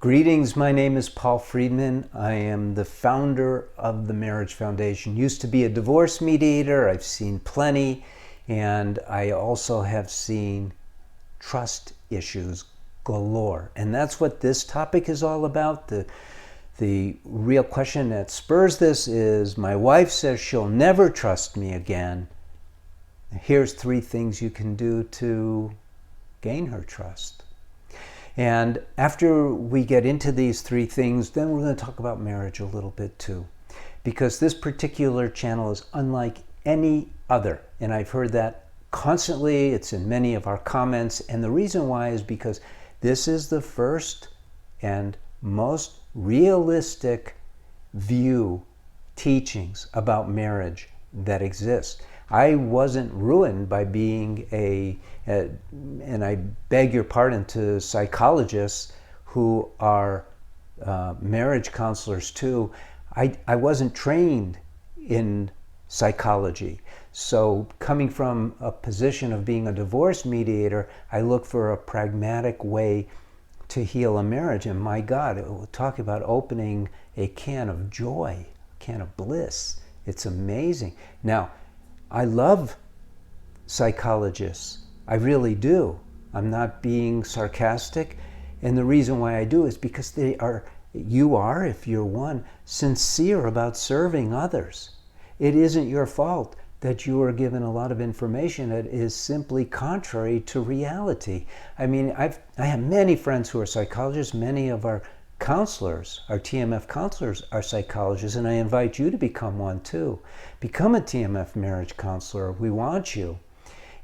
Greetings, my name is Paul Friedman. I am the founder of the Marriage Foundation. Used to be a divorce mediator. I've seen plenty, and I also have seen trust issues galore. And that's what this topic is all about. The real question that spurs this is, my wife says she'll never trust me again. Here's 3 things you can do to gain her trust. And after we get into these 3 things, then we're going to talk about marriage a little bit too. Because this particular channel is unlike any other. And I've heard that constantly. It's in many of our comments. And the reason why is because this is the first and most realistic teachings about marriage that exist. I wasn't ruined by being and I beg your pardon to psychologists who are marriage counselors too. I wasn't trained in psychology. So coming from a position of being a divorce mediator, I look for a pragmatic way to heal a marriage. And my God, talk about opening a can of joy, a can of bliss. It's amazing. Now, I love psychologists. I really do. I'm not being sarcastic. And the reason why I do is because you are, if you're one, sincere about serving others. It isn't your fault that you are given a lot of information that is simply contrary to reality. I mean, I have many friends who are psychologists. Many of our counselors, our TMF counselors, are psychologists, and I invite you to become one too. Become a TMF marriage counselor. We want you.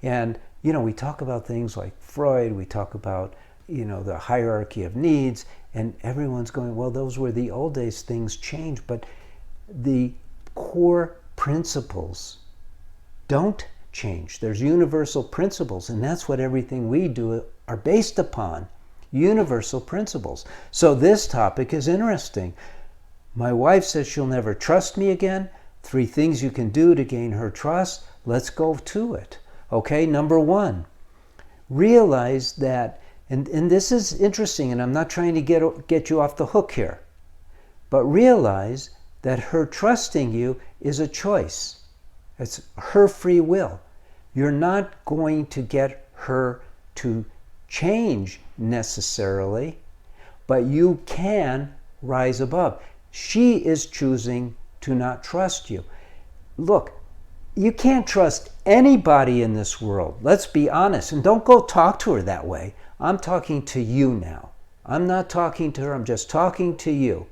And, we talk about things like Freud, we talk about, the hierarchy of needs, and everyone's going, well, those were the old days, things change, but the core principles don't change. There's universal principles, and that's what everything we do are based upon. Universal principles. So this topic is interesting. My wife says she'll never trust me again. 3 things you can do to gain her trust. Let's go to it. Okay, number 1, realize that, and this is interesting, and I'm not trying to get you off the hook here, but realize that her trusting you is a choice. It's her free will. You're not going to get her to change necessarily, but you can rise above. She is choosing to not trust you. Look, you can't trust anybody in this world. Let's be honest. And don't go talk to her that way. I'm talking to you now. I'm not talking to her. I'm just talking to you.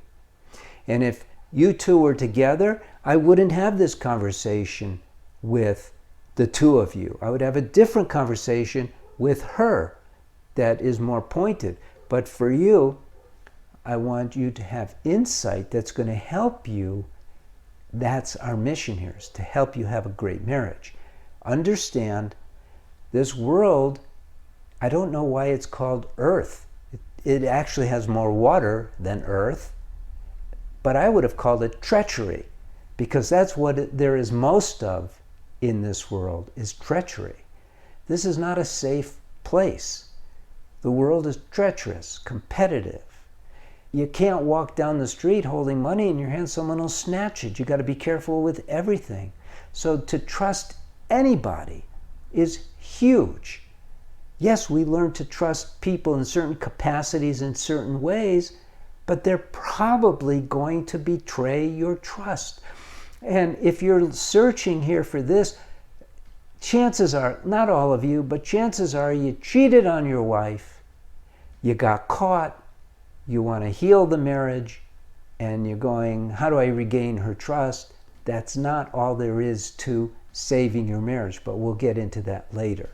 And if you two were together, I wouldn't have this conversation with the 2 of you. I would have a different conversation with her that is more pointed. But for you, I want you to have insight that's going to help you. That's our mission here, is to help you have a great marriage. Understand, this world, I don't know why it's called Earth. It actually has more water than Earth, but I would have called it treachery, because that's what there is most of in this world, is treachery. This is not a safe place. The world is treacherous, competitive. You can't walk down the street holding money in your hand. Someone will snatch it. You got to be careful with everything. So to trust anybody is huge. Yes, we learn to trust people in certain capacities in certain ways, but they're probably going to betray your trust. And if you're searching here for this, chances are, not all of you, but chances are you cheated on your wife, you got caught, you want to heal the marriage, and you're going, how do I regain her trust? That's not all there is to saving your marriage, but we'll get into that later.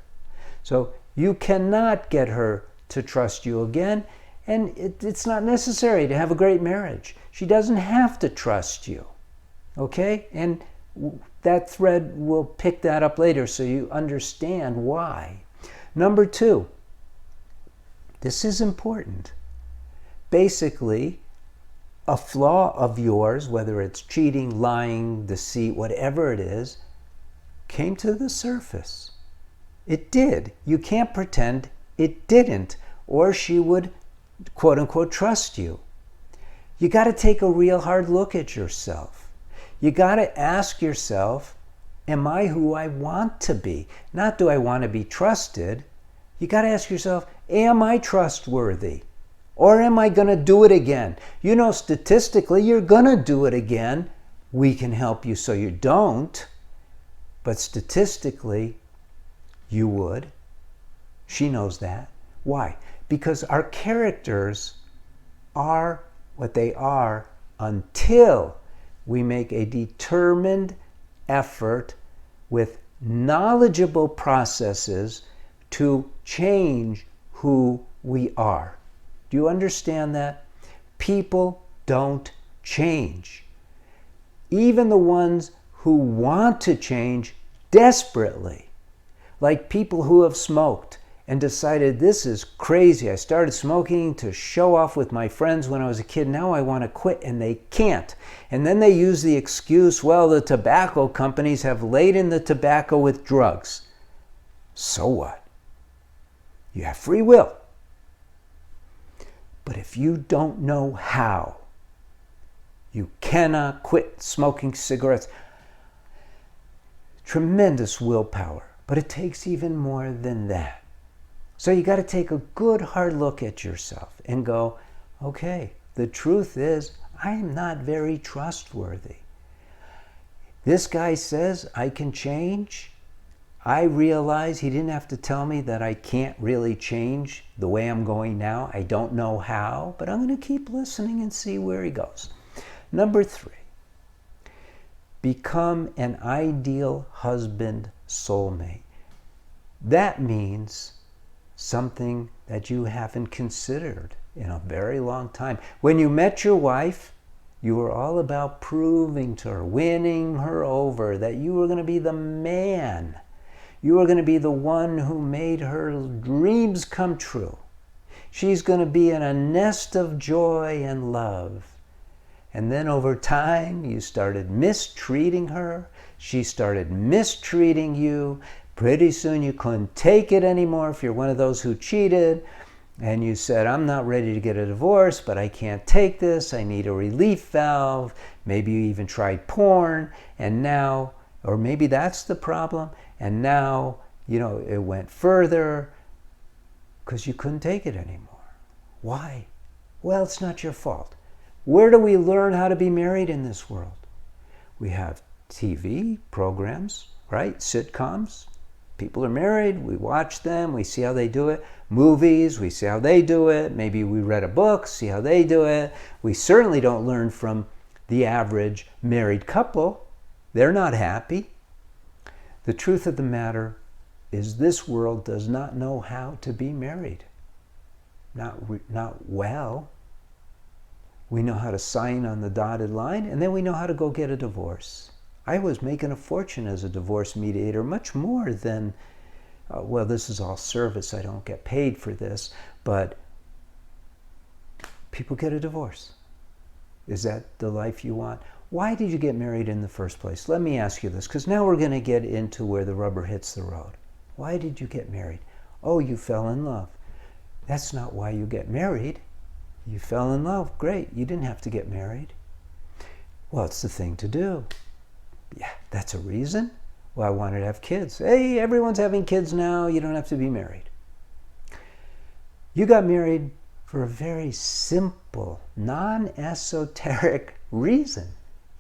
So you cannot get her to trust you again, and it's not necessary to have a great marriage. She doesn't have to trust you, okay? And that thread, we'll pick that up later so you understand why. Number 2, this is important. Basically, a flaw of yours, whether it's cheating, lying, deceit, whatever it is, came to the surface. It did. You can't pretend it didn't, or she would quote unquote, trust you. You got to take a real hard look at yourself. You got to ask yourself, am I who I want to be? Not do I want to be trusted. You got to ask yourself, am I trustworthy? Or am I going to do it again? You know, statistically, you're going to do it again. We can help you so you don't. But statistically, you would. She knows that. Why? Because our characters are what they are until we make a determined effort with knowledgeable processes to change who we are. Do you understand that? People don't change. Even the ones who want to change desperately, like people who have smoked and decided, this is crazy. I started smoking to show off with my friends when I was a kid. Now I want to quit, and they can't. And then they use the excuse, well, the tobacco companies have laden the tobacco with drugs. So what? You have free will. But if you don't know how, you cannot quit smoking cigarettes. Tremendous willpower, but it takes even more than that. So you got to take a good hard look at yourself and go, okay, the truth is I am not very trustworthy. This guy says I can change. I realize he didn't have to tell me that I can't really change the way I'm going now. I don't know how, but I'm going to keep listening and see where he goes. Number 3, become an ideal husband soulmate. That means something that you haven't considered in a very long time. When you met your wife, you were all about proving to her, winning her over, that you were going to be the man. You were going to be the one who made her dreams come true. She's going to be in a nest of joy and love. And then over time, you started mistreating her. She started mistreating you. Pretty soon you couldn't take it anymore if you're one of those who cheated. And you said, I'm not ready to get a divorce, but I can't take this. I need a relief valve. Maybe you even tried porn. And now, or maybe that's the problem. And now, it went further because you couldn't take it anymore. Why? Well, it's not your fault. Where do we learn how to be married in this world? We have TV programs, right? Sitcoms. People are married, we watch them, we see how they do it. Movies, we see how they do it. Maybe we read a book, see how they do it. We certainly don't learn from the average married couple. They're not happy. The truth of the matter is this world does not know how to be married. Not well. We know how to sign on the dotted line, and then we know how to go get a divorce. I was making a fortune as a divorce mediator, much more than, this is all service, I don't get paid for this, but people get a divorce. Is that the life you want? Why did you get married in the first place? Let me ask you this, because now we're going to get into where the rubber hits the road. Why did you get married? Oh, you fell in love. That's not why you get married. You fell in love. Great. You didn't have to get married. Well, it's the thing to do. Yeah, that's a reason. Well, I wanted to have kids. Hey, everyone's having kids now. You don't have to be married. You got married for a very simple, non-esoteric reason.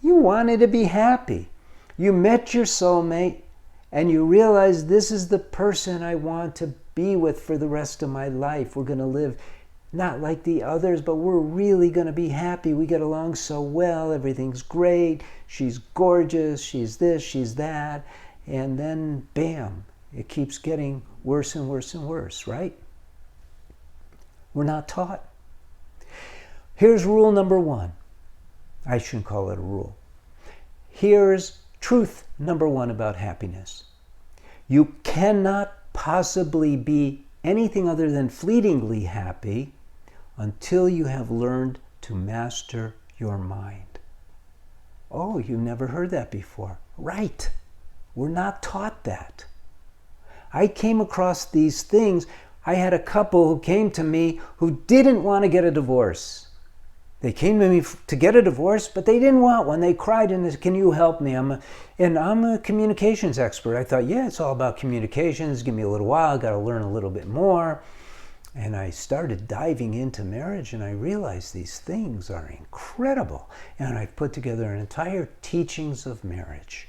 You wanted to be happy. You met your soulmate and you realized, this is the person I want to be with for the rest of my life. We're going to live not like the others, but we're really going to be happy. We get along so well. Everything's great. She's gorgeous. She's this, she's that. And then, bam, it keeps getting worse and worse and worse, right? We're not taught. Here's rule number 1. I shouldn't call it a rule. Here's truth number 1 about happiness. You cannot possibly be anything other than fleetingly happy until you have learned to master your mind. Oh, you never heard that before. Right. We're not taught that. I came across these things. I had a couple who came to me who didn't want to get a divorce. They came to me to get a divorce, but they didn't want one. They cried and they said, "Can you help me? I'm a communications expert." I thought, yeah, it's all about communications. Give me a little while. I got to learn a little bit more. And I started diving into marriage, and I realized these things are incredible. And I've put together an entire teachings of marriage.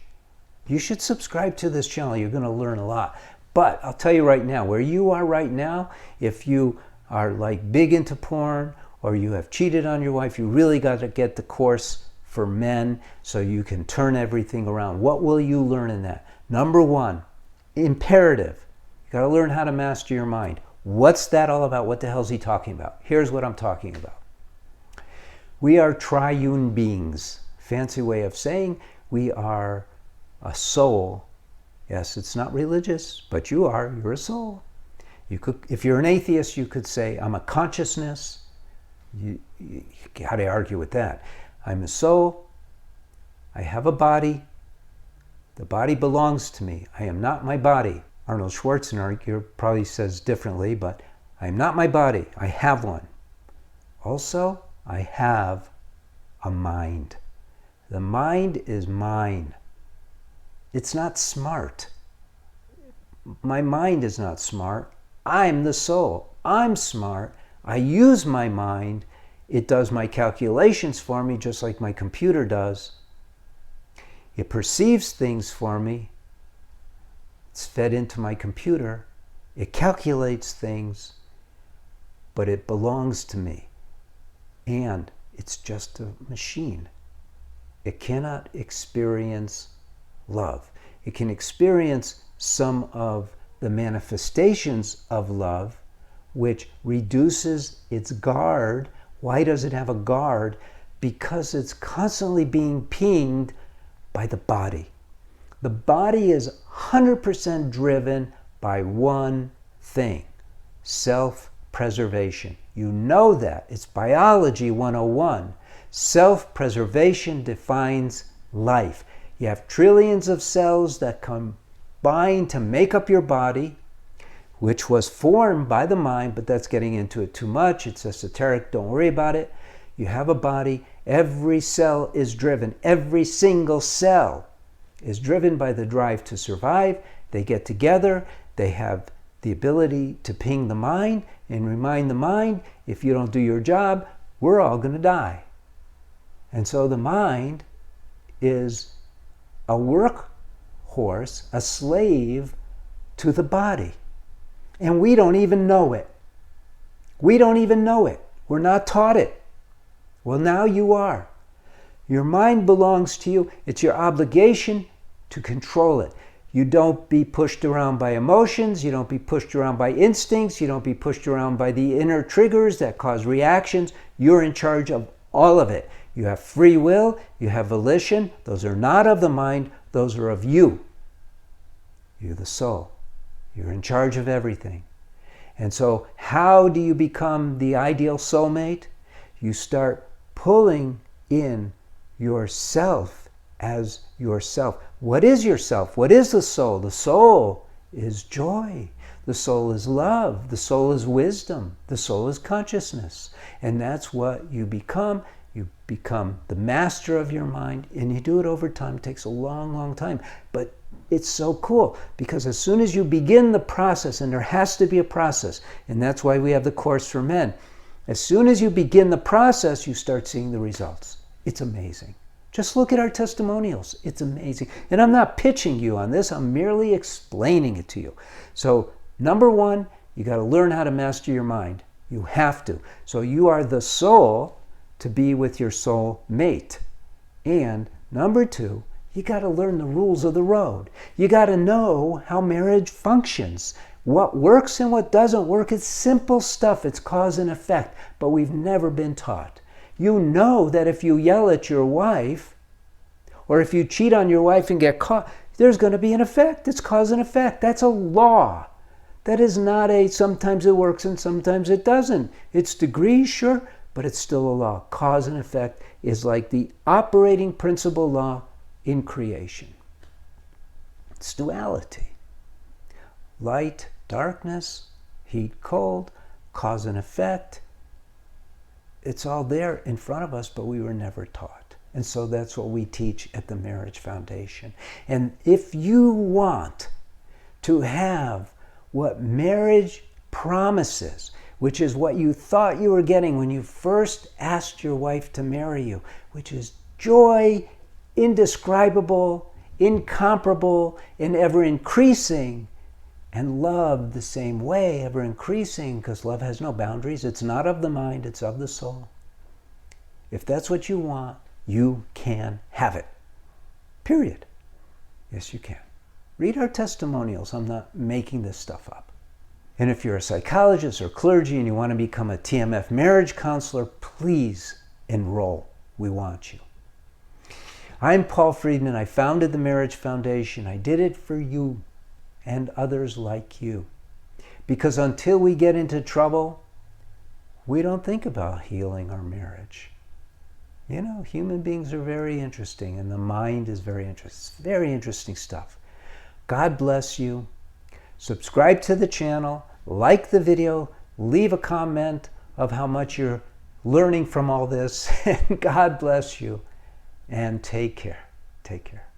You should subscribe to this channel. You're going to learn a lot. But I'll tell you right now, where you are right now, if you are like big into porn or you have cheated on your wife, you really got to get the course for men so you can turn everything around. What will you learn in that? Number one, imperative. You got to learn how to master your mind. What's that all about? What the hell is he talking about? Here's what I'm talking about. We are triune beings. Fancy way of saying we are a soul. Yes, it's not religious, but you are. You're a soul. You could, if you're an atheist, you could say, I'm a consciousness. How do you argue with that? I'm a soul. I have a body. The body belongs to me. I am not my body. Arnold Schwarzenegger probably says differently, but I am not my body. I have one. Also, I have a mind. The mind is mine. It's not smart. My mind is not smart. I'm the soul. I'm smart. I use my mind. It does my calculations for me, just like my computer does. It perceives things for me. It's fed into my computer. It calculates things, but it belongs to me. And it's just a machine. It cannot experience love. It can experience some of the manifestations of love, which reduces its guard. Why does it have a guard? Because it's constantly being pinged by the body. The body is 100% driven by one thing: self-preservation. You know that. It's biology 101. Self-preservation defines life. You have trillions of cells that combine to make up your body, which was formed by the mind, but that's getting into it too much. It's esoteric. Don't worry about it. You have a body. Every cell is driven. Every single cell is driven by the drive to survive. They get together. They have the ability to ping the mind and remind the mind, if you don't do your job, we're all going to die. And so the mind is a workhorse, a slave to the body. And we don't even know it. We don't even know it. We're not taught it. Well, now you are. Your mind belongs to you. It's your obligation to control it. You don't be pushed around by emotions. You don't be pushed around by instincts. You don't be pushed around by the inner triggers that cause reactions. You're in charge of all of it. You have free will. You have volition. Those are not of the mind. Those are of you. You're the soul. You're in charge of everything. And so how do you become the ideal soulmate? You start pulling in yourself as yourself. What is yourself? What is the soul? The soul is joy. The soul is love. The soul is wisdom. The soul is consciousness. And that's what you become. You become the master of your mind, and you do it over time. It takes a long, long time. But it's so cool, because as soon as you begin the process, and there has to be a process, and that's why we have the course for men. As soon as you begin the process, you start seeing the results. It's amazing. Just look at our testimonials. It's amazing. And I'm not pitching you on this. I'm merely explaining it to you. So number one, you got to learn how to master your mind. You have to. So you are the soul to be with your soul mate. And number two, you got to learn the rules of the road. You got to know how marriage functions. What works and what doesn't work. It's simple stuff. It's cause and effect. But we've never been taught. You know that if you yell at your wife, or if you cheat on your wife and get caught, there's going to be an effect. It's cause and effect. That's a law. That is not a sometimes it works and sometimes it doesn't. It's degrees, sure, but it's still a law. Cause and effect is like the operating principle law in creation. It's duality. Light, darkness, Heat, cold, cause and effect. It's all there in front of us, but we were never taught. And so that's what we teach at the Marriage Foundation. And if you want to have what marriage promises, which is what you thought you were getting when you first asked your wife to marry you, which is joy, indescribable, incomparable, and ever increasing, and love the same way, ever increasing, because love has no boundaries. It's not of the mind, it's of the soul. If that's what you want, you can have it. Period. Yes, you can. Read our testimonials. I'm not making this stuff up. And if you're a psychologist or clergy and you want to become a TMF marriage counselor, please enroll. We want you. I'm Paul Friedman. I founded the Marriage Foundation. I did it for you and others like you. Because until we get into trouble, we don't think about healing our marriage. You know, human beings are very interesting, and the mind is very interesting. Very interesting stuff. God bless you. Subscribe to the channel, like the video, leave a comment of how much you're learning from all this, and God bless you, and take care. Take care.